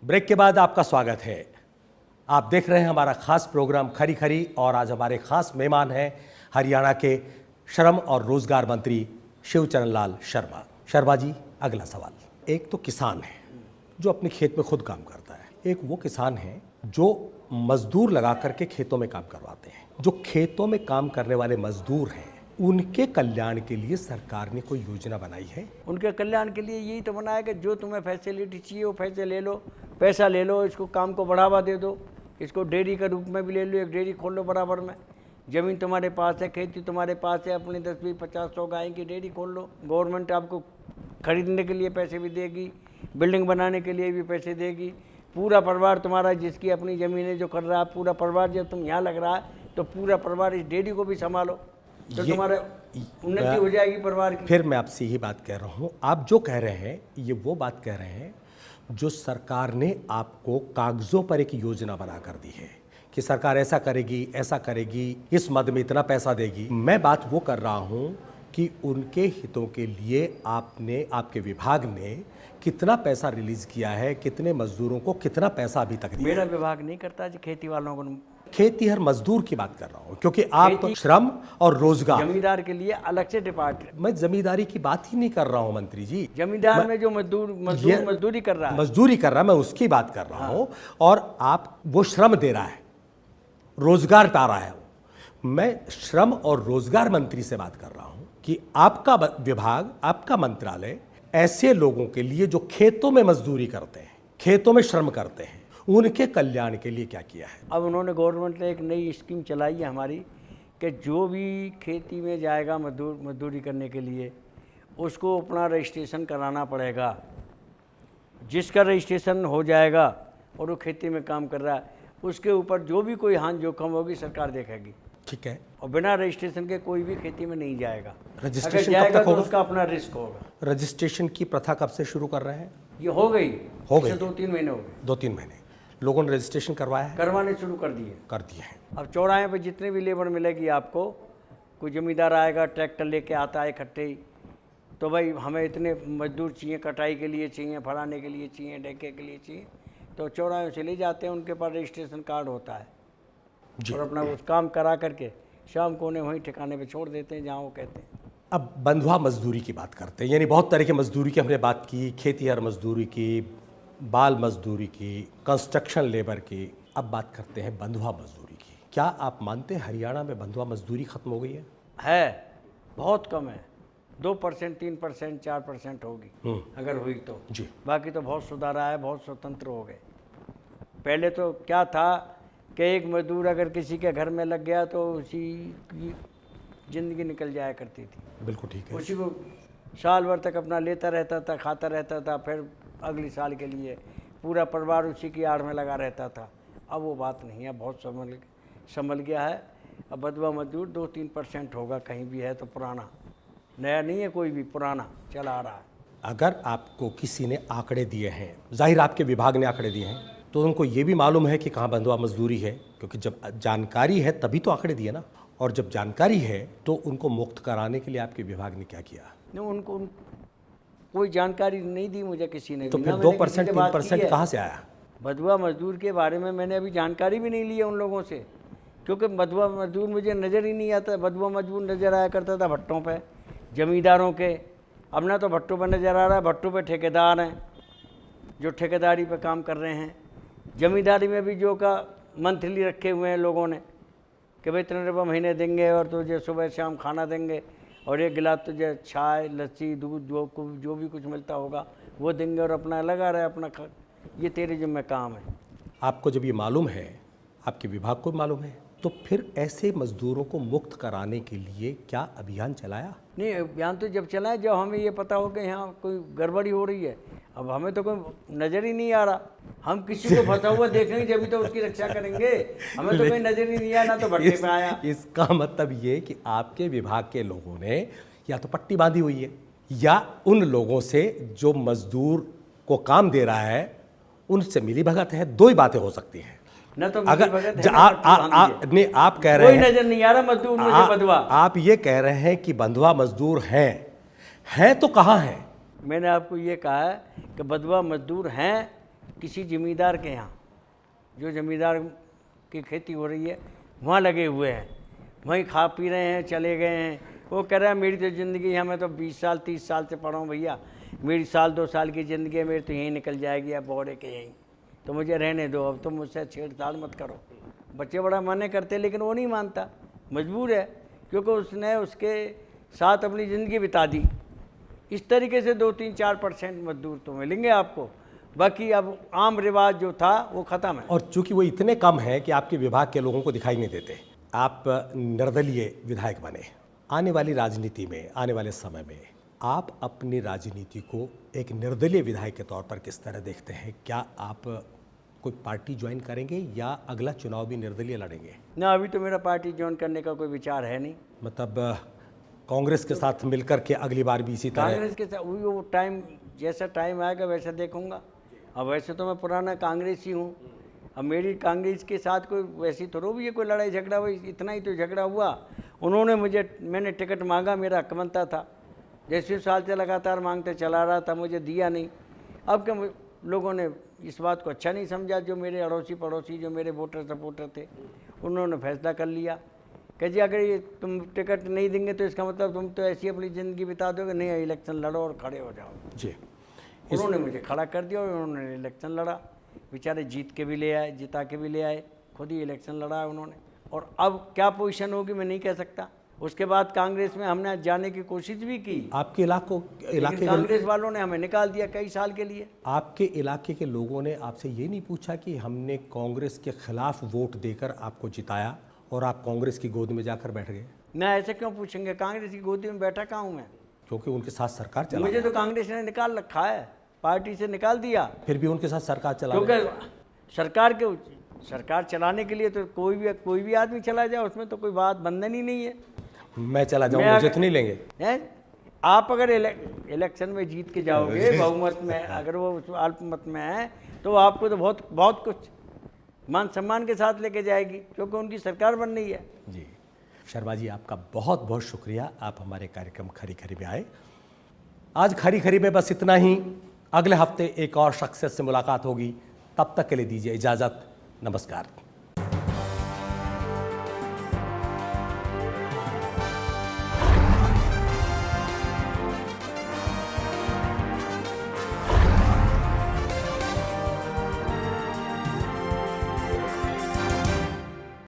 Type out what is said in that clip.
Break के बाद आपका स्वागत है। आप देख रहे हैं हमारा खास प्रोग्राम खरी खरी और आज हमारे खास मेहमान हैं हरियाणा के श्रम और रोजगार मंत्री शिवचरण लाल शर्मा। शर्मा जी, अगला सवाल। एक तो किसान है जो अपने खेत में खुद काम करता है, एक वो किसान है जो मजदूर लगा करके खेतों में काम करवाते हैं। जो खेतों में काम करने वाले मजदूर हैं, उनके कल्याण के लिए सरकार ने कोई योजना बनाई है? उनके कल्याण के लिए यही तो बनाया कि जो तुम्हें फैसिलिटी चाहिए वो पैसे ले लो, पैसा ले लो, इसको काम को बढ़ावा दे दो, इसको डेयरी के रूप में भी ले लो, एक डेयरी खोल लो बराबर में। ज़मीन तुम्हारे पास है, खेती तुम्हारे पास है, अपनी 10, 20, 50, 100 गाय की डेयरी खोल लो। गवर्नमेंट आपको खरीदने के लिए पैसे भी देगी, बिल्डिंग बनाने के लिए भी पैसे देगी। पूरा परिवार तुम्हारा जिसकी अपनी ज़मीनें जो कर रहा है, पूरा परिवार जब तुम यहाँ लग रहा है तो पूरा परिवार इस डेयरी को भी संभालो तो तुम्हारा उन्नति हो जाएगी परिवार की। फिर मैं आपसे यही बात कह रहा हूँ, आप जो कह रहे हैं ये वो बात कह रहे हैं जो सरकार ने आपको कागजों पर एक योजना बना कर दी है कि सरकार ऐसा करेगी, इस मद में इतना पैसा देगी। मैं बात वो कर रहा हूँ कि उनके हितों के लिए आपके विभाग ने कितना पैसा रिलीज किया है, कितने मजदूरों को कितना पैसा अभी तक दिया? मेरा विभाग नहीं करता जी, खेती वालों को। खेती हर मजदूर की बात कर रहा हूँ क्योंकि आप तो श्रम और रोजगार, जमींदार के लिए अलग से डिपार्टमेंट। मैं जमींदारी की बात ही नहीं कर रहा हूँ मंत्री जी। जमींदार में जो मजदूरी कर रहा है, मैं उसकी बात कर रहा हूँ। और आप वो श्रम दे रहा है, रोजगार पा रहा है। मैं श्रम और रोजगार मंत्री से बात कर रहा हूँ कि आपका विभाग, आपका मंत्रालय ऐसे लोगों के लिए जो खेतों में मजदूरी करते हैं, खेतों में श्रम करते हैं, उनके कल्याण के लिए क्या किया है? अब उन्होंने गवर्नमेंट ने एक नई स्कीम चलाई है हमारी कि जो भी खेती में जाएगा मजदूरी करने के लिए उसको अपना रजिस्ट्रेशन कराना पड़ेगा। जिसका रजिस्ट्रेशन हो जाएगा और वो खेती में काम कर रहा है, उसके ऊपर जो भी कोई हानि जोखिम होगी सरकार देखेगी। ठीक है। और बिना रजिस्ट्रेशन के कोई भी खेती में नहीं जाएगा। रजिस्ट्रेशन अगर जाएगा कब तक होगा? तो उसका अपना रिस्क होगा। रजिस्ट्रेशन की प्रथा कब से शुरू कर रहे हैं? ये हो गई 2-3 महीने हो गए। 2-3 महीने लोगों ने रजिस्ट्रेशन करवाया है, करवाने शुरू कर दिए हैं। अब चौराहे पर जितने भी लेबर मिलेगी आपको, कोई जमींदार आएगा ट्रैक्टर लेके आता है इकट्ठे ही, तो भाई हमें इतने मजदूर चाहिए, कटाई के लिए चाहिए, फलाने के लिए चाहिए, डेके के लिए चाहिए, तो चौराहे से ले जाते हैं, उनके पास रजिस्ट्रेशन कार्ड होता है और अपना उस काम करा करके शाम को उन्हें वहीं ठिकाने पे छोड़ देते हैं जहाँ वो कहते हैं। अब बंधुआ मजदूरी की बात करते हैं, यानी बहुत तरह की मजदूरी की हमने बात की, खेतीहर मजदूरी की, बाल मजदूरी की, कंस्ट्रक्शन लेबर की। अब बात करते हैं बंधुआ मजदूरी की। क्या आप मानते हैं हरियाणा में बंधुआ मजदूरी खत्म हो गई है? बहुत कम है, 2%, 3%, 4% होगी अगर हुई तो जी। बाकी तो बहुत सुधार आया है, बहुत स्वतंत्र हो गए। पहले तो क्या था कि एक मजदूर अगर किसी के घर में लग गया तो उसी की ज़िंदगी निकल जाया करती थी। बिल्कुल ठीक है। उसी को साल भर तक अपना लेता रहता था, खाता रहता था, फिर अगली साल के लिए पूरा परिवार उसी की आड़ में लगा रहता था। अब वो बात नहीं है, बहुत संभल गया है। अब बंधुआ मजदूर 2-3% होगा, कहीं भी है तो पुराना, नया नहीं है, कोई भी पुराना चला आ रहा है। अगर आपको किसी ने आंकड़े दिए हैं, जाहिर आपके विभाग ने आंकड़े दिए हैं, तो उनको ये भी मालूम है कि कहाँ बंधुआ मजदूरी है, क्योंकि जब जानकारी है तभी तो आंकड़े दिए ना। और जब जानकारी है तो उनको मुक्त कराने के लिए आपके विभाग ने क्या किया? नहीं, उनको कोई जानकारी नहीं दी मुझे किसी ने। तो फिर 2%, 3% कहाँ से आया? बंधुआ मजदूर के बारे में मैंने अभी जानकारी भी नहीं ली है उन लोगों से, क्योंकि बंधुआ मजदूर मुझे नज़र ही नहीं आता। बंधुआ मजदूर नज़र आया करता था भट्टों पे, जमींदारों के। अब ना तो भट्टों पर नज़र आ रहा है, भट्टों पे ठेकेदार हैं जो ठेकेदारी पे काम कर रहे हैं। जमींदारी में भी जो का मंथली रखे हुए हैं लोगों ने कि भाई इतने रुपये महीने देंगे और तुझे सुबह शाम खाना देंगे और एक गिलास तुझे चाय, लस्सी, दूध, जो भी कुछ मिलता होगा वो देंगे और अपना लगा रहे अपना ये तेरे जिम्मे काम है। आपको जब ये मालूम है, आपके विभाग को मालूम है, तो फिर ऐसे मजदूरों को मुक्त कराने के लिए क्या अभियान चलाया? नहीं, अभियान तो जब चलाए जब हमें ये पता हो कि यहाँ कोई गड़बड़ी हो रही है। अब हमें तो कोई नज़र ही नहीं आ रहा, हम किसी को फंसा हुआ देखेंगे जब तो उसकी रक्षा करेंगे। हमें तो कोई नज़र ही नहीं आया, ना तो भट्टे पे आया। इसका मतलब ये कि आपके विभाग के लोगों ने या तो पट्टी बांधी हुई है या उन लोगों से जो मजदूर को काम दे रहा है उनसे मिली भगत है। दो ही बातें हो सकती हैं। न तो अगर आप कह रहे हैं, कोई नजर नहीं आ रहा मजदूर मुझे बंधुआ। आप ये कह रहे हैं कि बंधुआ मजदूर हैं तो कहाँ हैं? मैंने आपको ये कहा है कि बंधुआ मजदूर हैं किसी ज़मींदार के यहाँ, जो ज़मींदार की खेती हो रही है वहाँ लगे हुए हैं, वहीं खा पी रहे हैं, चले गए हैं। वो कह रहा है मेरी तो ज़िंदगी है, मैं तो 20 साल 30 साल से पढ़ा हूँ भैया, मेरी साल 2 साल की ज़िंदगी है, मेरी तो यहीं निकल जाएगी अब बॉर्डर के यहीं, तो मुझे रहने दो, अब तो मुझसे छेड़छाड़ मत करो। बच्चे बड़ा माने करते लेकिन वो नहीं मानता, मजबूर है, क्योंकि उसने उसके साथ अपनी ज़िंदगी बिता दी। इस तरीके से 2-3-4% मजदूर तो मिलेंगे आपको, बाकी अब आम रिवाज जो था वो ख़त्म है। और चूंकि वो इतने कम हैं कि आपके विभाग के लोगों को दिखाई नहीं देते, आप निर्दलीय विधायक बने। आने वाली राजनीति में, आने वाले समय में आप अपनी राजनीति को एक निर्दलीय विधायक के तौर पर किस तरह देखते हैं? क्या आप कोई पार्टी ज्वाइन करेंगे या अगला चुनाव भी निर्दलीय लड़ेंगे? ना, अभी तो मेरा पार्टी ज्वाइन करने का कोई विचार है नहीं। मतलब कांग्रेस के साथ मिलकर के अगली बार भी इसी तरह? कांग्रेस के साथ वो टाइम, जैसा टाइम आएगा वैसा देखूंगा। अब वैसे तो मैं पुराना कांग्रेसी हूँ, अब मेरी कांग्रेस के साथ कोई वैसी तो भी है कोई लड़ाई झगड़ा, वही इतना ही तो झगड़ा हुआ। उन्होंने मैंने टिकट मांगा, मेरा हक बनता था, 10 साल से लगातार मांगते चला रहा था, मुझे दिया नहीं। अब क्या लोगों ने इस बात को अच्छा नहीं समझा, जो मेरे अड़ोसी पड़ोसी, जो मेरे वोटर सपोर्टर थे, उन्होंने फैसला कर लिया कि जी अगर ये तुम टिकट नहीं देंगे तो इसका मतलब तुम तो ऐसी अपनी ज़िंदगी बिता दोगे, नहीं इलेक्शन लड़ो और खड़े हो जाओ। जी, उन्होंने मुझे खड़ा कर दिया और उन्होंने इलेक्शन लड़ा, बेचारे जीत के भी ले आए, जिता के भी ले आए, खुद ही इलेक्शन लड़ा है उन्होंने। और अब क्या पोजीशन होगी मैं नहीं कह सकता। उसके बाद कांग्रेस में हमने जाने की कोशिश भी की, आपके इलाके कांग्रेस वालों ने हमें निकाल दिया कई साल के लिए। आपके इलाके के लोगों ने आपसे ये नहीं पूछा कि हमने कांग्रेस के खिलाफ वोट देकर आपको जिताया और आप कांग्रेस की गोद में जाकर बैठ गए? ना, ऐसे क्यों पूछेंगे, कांग्रेस की गोदी में बैठा कहाँ हूँ मैं? क्योंकि उनके साथ सरकार चला, मुझे तो कांग्रेस ने निकाल रखा है, पार्टी से निकाल दिया। फिर भी उनके साथ सरकार चला, क्योंकि सरकार चलाने के लिए तो कोई भी आदमी चला जाए, उसमें तो कोई बात बंधन ही नहीं है। मैं चला जाऊँ, मुझे तो नहीं लेंगे हैं? आप अगर इलेक्शन में जीत के जाओगे बहुमत में, अगर वो अल्पमत में है, तो आपको तो बहुत बहुत कुछ मान सम्मान के साथ लेके जाएगी, क्योंकि उनकी सरकार बन रही है। जी, शर्मा जी आपका बहुत बहुत शुक्रिया, आप हमारे कार्यक्रम खरी खरी में आए। आज खरी खरी में बस इतना ही। अगले हफ्ते एक और शख्सियत से मुलाकात होगी, तब तक के लिए दीजिए इजाज़त। नमस्कार।